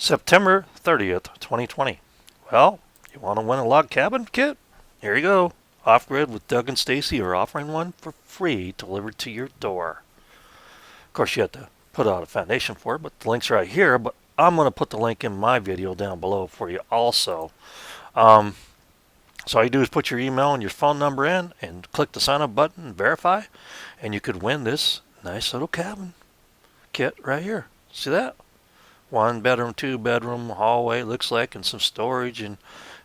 September 30th, 2020. Well, you want to win a log cabin kit? Here you go. Off Grid with Doug and Stacy are offering one for free delivered to your door. Of course, you have to put out a foundation for it, but the link's right here. But I'm going to put the link in my video down below for you also. Um, so all you do is put your email and your phone number in and click the sign up button and verify, and you could win this nice little cabin kit right here. See that? 1 bedroom, 2 bedroom, hallway looks like, and some storage and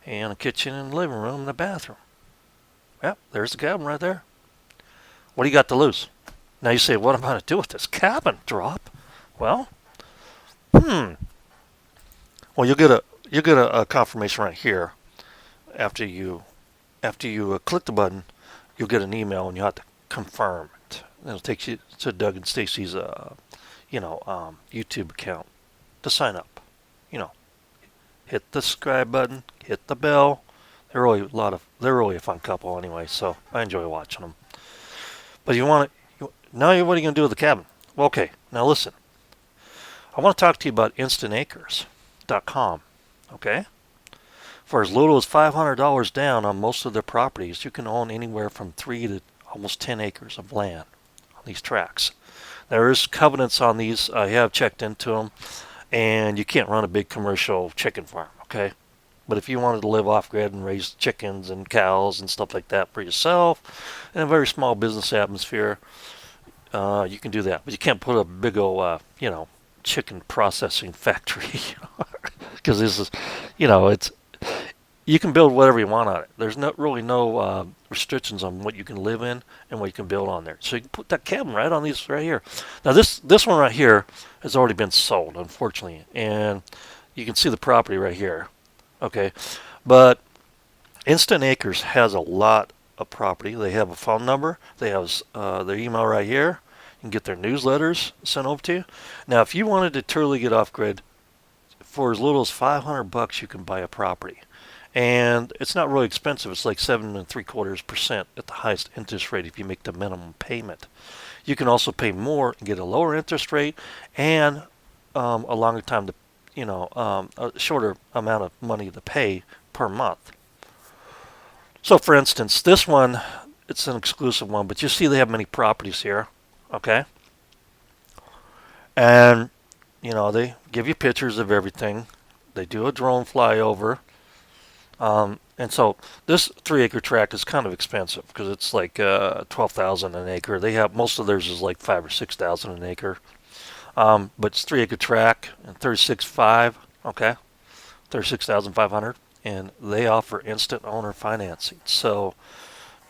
a kitchen and living room and a bathroom. Yep, there's the cabin right there. What do you got to lose? Now you say, what am I going to do with this cabin drop? Well, well, you'll get a confirmation right here. After you click the button, you'll get an email and you have to confirm it. It'll take you to Doug and Stacy's YouTube account to sign up. Hit the subscribe button, hit the bell. They're really a fun couple anyway, so I enjoy watching them. But what are you going to do with the cabin? Well, okay, now listen. I want to talk to you about instantacres.com. Okay? For as little as $500 down on most of their properties, you can own anywhere from 3 to almost 10 acres of land on these tracts. There is covenants on these. I have checked into them, and you can't run a big commercial chicken farm, okay? But if you wanted to live off-grid and raise chickens and cows and stuff like that for yourself in a very small business atmosphere, you can do that. But you can't put a big old, chicken processing factory, because this is, it's, you can build whatever you want on it. There's really no restrictions on what you can live in and what you can build on there. So you can put that cabin right on these right here. Now this one right here has already been sold, unfortunately, and you can see the property right here. Okay, but Instant Acres has a lot of property. They have a phone number. They have their email right here. You can get their newsletters sent over to you. Now, if you wanted to totally get off grid, for as little as $500, you can buy a property. And it's not really expensive. It's like 7.75% at the highest interest rate if you make the minimum payment. You can also pay more and get a lower interest rate and a longer time to, a shorter amount of money to pay per month. So, for instance, this one, it's an exclusive one, but you see they have many properties here, okay? And, they give you pictures of everything. They do a drone flyover. And so this 3-acre tract is kind of expensive because it's like $12,000 an acre. They have most of theirs is like $5,000 or $6,000 an acre. But it's 3-acre tract and 36.5, okay, 36,500, and they offer instant owner financing. So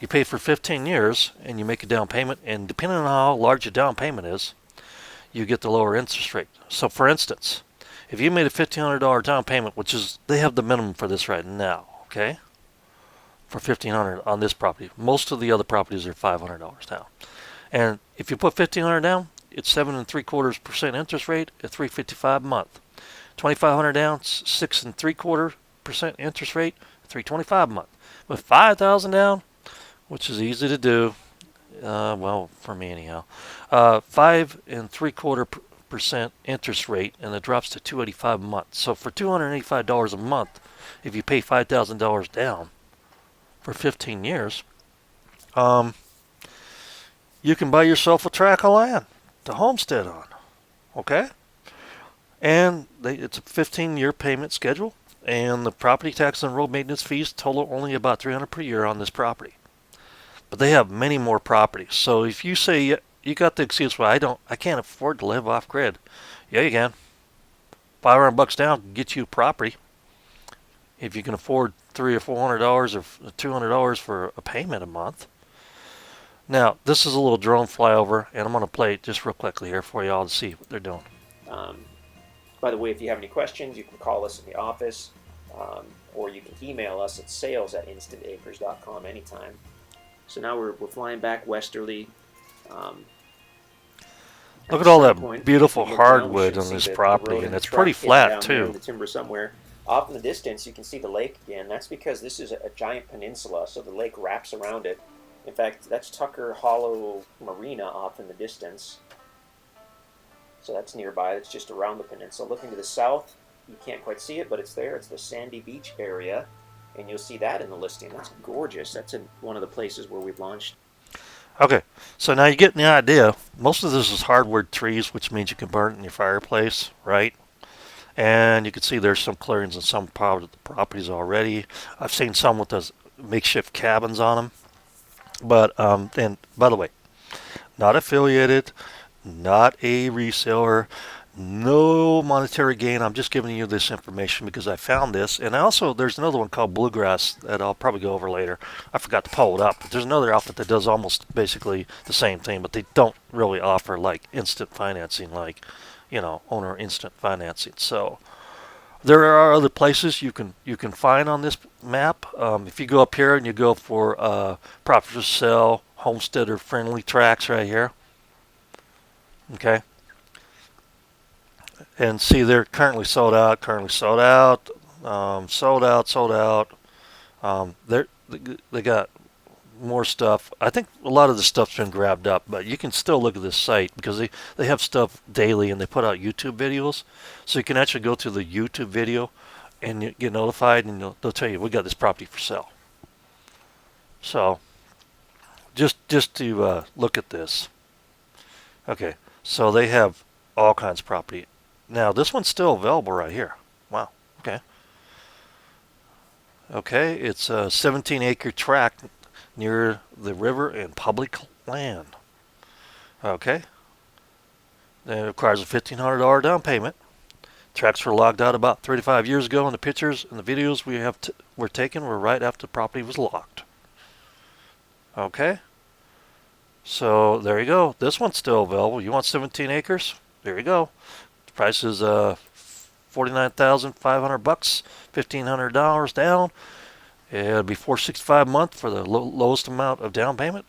you pay for 15 years and you make a down payment, and depending on how large your down payment is, you get the lower interest rate. So for instance, if you made a $1,500 down payment, which is, they have the minimum for this right now, okay, for $1,500 on this property. Most of the other properties are $500 down. And if you put $1,500 down, it's 7.75% interest rate at $355 a month. $2,500 down, 6.75% interest rate, $325 a month. With $5,000 down, which is easy to do, well, for me anyhow, 5.75% interest rate, and it drops to $285 a month. So for $285 a month, if you pay $5,000 down for 15 years, you can buy yourself a tract of land to homestead on. Okay? And it's a 15-year payment schedule, and the property tax and road maintenance fees total only about $300 per year on this property. But they have many more properties. So if you say you got the excuse, well, I can't afford to live off grid. Yeah, you can. $500 down can get you property. If you can afford $300 or $400 or $200 for a payment a month. Now, this is a little drone flyover, and I'm going to play it just real quickly here for you all to see what they're doing. By the way, if you have any questions, you can call us in the office, or you can email us at sales@instantacres.com anytime. So now we're flying back westerly. Look at all that beautiful hardwood on this property, and it's pretty flat too. The timber somewhere. Off in the distance, you can see the lake again. That's because this is a giant peninsula, so the lake wraps around it. In fact, that's Tucker Hollow Marina off in the distance. So that's nearby. It's just around the peninsula. Looking to the south, you can't quite see it, but it's there. It's the Sandy Beach area, and you'll see that in the listing. That's gorgeous. That's in one of the places where we've launched. Okay, so now you're getting the idea. Most of this is hardwood trees, which means you can burn it in your fireplace, right? And you can see there's some clearings in some part of the properties already. I've seen some with those makeshift cabins on them. But and by the way, not affiliated, not a reseller, no monetary gain. I'm just giving you this information because I found this. And also, there's another one called Bluegrass that I'll probably go over later. I forgot to pull it up. But there's another outfit that does almost basically the same thing, but they don't really offer like instant financing, like, owner instant financing. So there are other places you can find on this map. If you go up here and you go for property for sale, homestead or friendly tracks right here, okay, and see they're currently sold out, sold out. They got more stuff. I think a lot of the stuff's been grabbed up, but you can still look at this site because they have stuff daily and they put out YouTube videos. So you can actually go to the YouTube video and you get notified and they'll tell you, we got this property for sale. So just to look at this. Okay, so they have all kinds of property. Now this one's still available right here. Wow. Okay. Okay, it's a 17-acre tract near the river and public land. Okay. It requires a $1,500 down payment. Tracks were logged out about 35 years ago, and the pictures and the videos were taken were right after the property was locked. Okay. So there you go. This one's still available. You want 17 acres? There you go. The price is $49,500, $1,500 down. It'll be $465 a month for the lowest amount of down payment.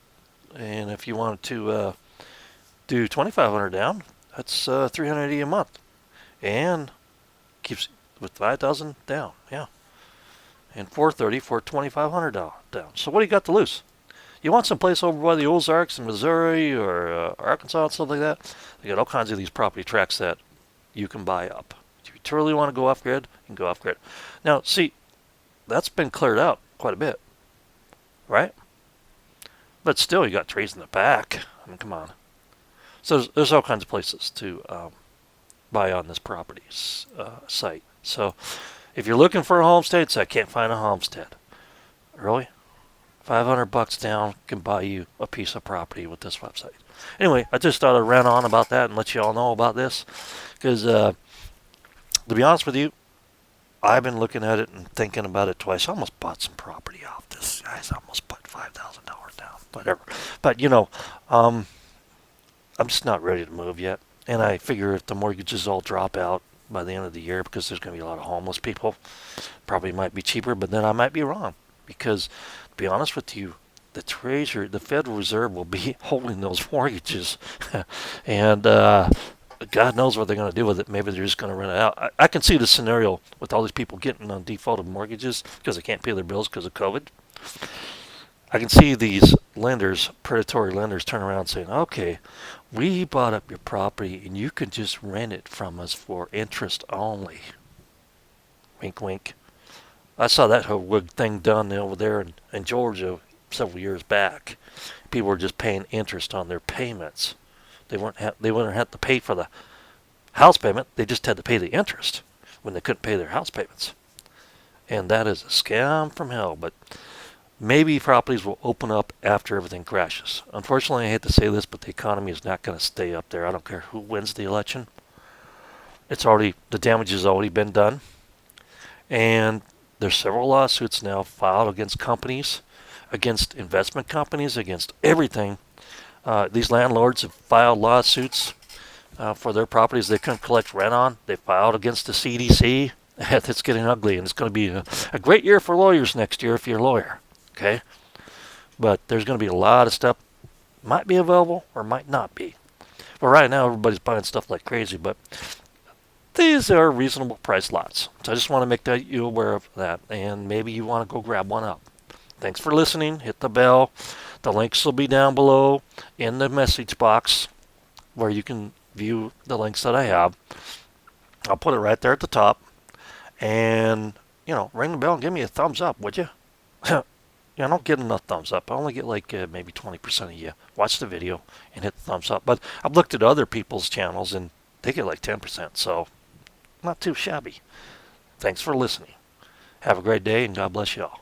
And if you wanted to do $2,500 down, that's $380 a month, and keeps with $5,000 down. Yeah, and $430 for $2,500 down. So what do you got to lose? You want some place over by the Ozarks in Missouri or Arkansas and stuff like that? They got all kinds of these property tracts that you can buy up. If you truly want to go off grid, you can go off grid. Now, see, that's been cleared out quite a bit, right? But still, you got trees in the back. I mean, come on. So there's all kinds of places to buy on this property's site. So if you're looking for a homestead, say I can't find a homestead. Really? $500 down can buy you a piece of property with this website. Anyway, I just thought I'd rant on about that and let you all know about this. Because to be honest with you, I've been looking at it and thinking about it twice. I almost bought some property off this. Guys, I almost put $5,000 down. Whatever. But, I'm just not ready to move yet. And I figure if the mortgages all drop out by the end of the year, because there's going to be a lot of homeless people, probably might be cheaper, but then I might be wrong. Because, to be honest with you, the Federal Reserve will be holding those mortgages. And God knows what they're going to do with it. Maybe they're just going to rent it out. I can see the scenario with all these people getting on defaulted mortgages because they can't pay their bills because of COVID. I can see these lenders, predatory lenders, turn around saying, okay, we bought up your property and you can just rent it from us for interest only. Wink, wink. I saw that whole thing done over there in Georgia several years back. People were just paying interest on their payments. They wouldn't have to pay for the house payment. They just had to pay the interest when they couldn't pay their house payments. And that is a scam from hell. But maybe properties will open up after everything crashes. Unfortunately, I hate to say this, but the economy is not going to stay up there. I don't care who wins the election. The damage has already been done. And there's several lawsuits now filed against companies, against investment companies, against everything. These landlords have filed lawsuits for their properties they couldn't collect rent on. They filed against the CDC. It's getting ugly, and it's going to be a great year for lawyers next year if you're a lawyer. Okay? But there's going to be a lot of stuff might be available or might not be. Well, right now everybody's buying stuff like crazy, but these are reasonable price lots. So I just want to make you aware of that, and maybe you want to go grab one up. Thanks for listening. Hit the bell. The links will be down below in the message box where you can view the links that I have. I'll put it right there at the top. And, ring the bell and give me a thumbs up, would you? Yeah, I don't get enough thumbs up. I only get like maybe 20% of you watch the video and hit the thumbs up. But I've looked at other people's channels and they get like 10%. So not too shabby. Thanks for listening. Have a great day and God bless you all.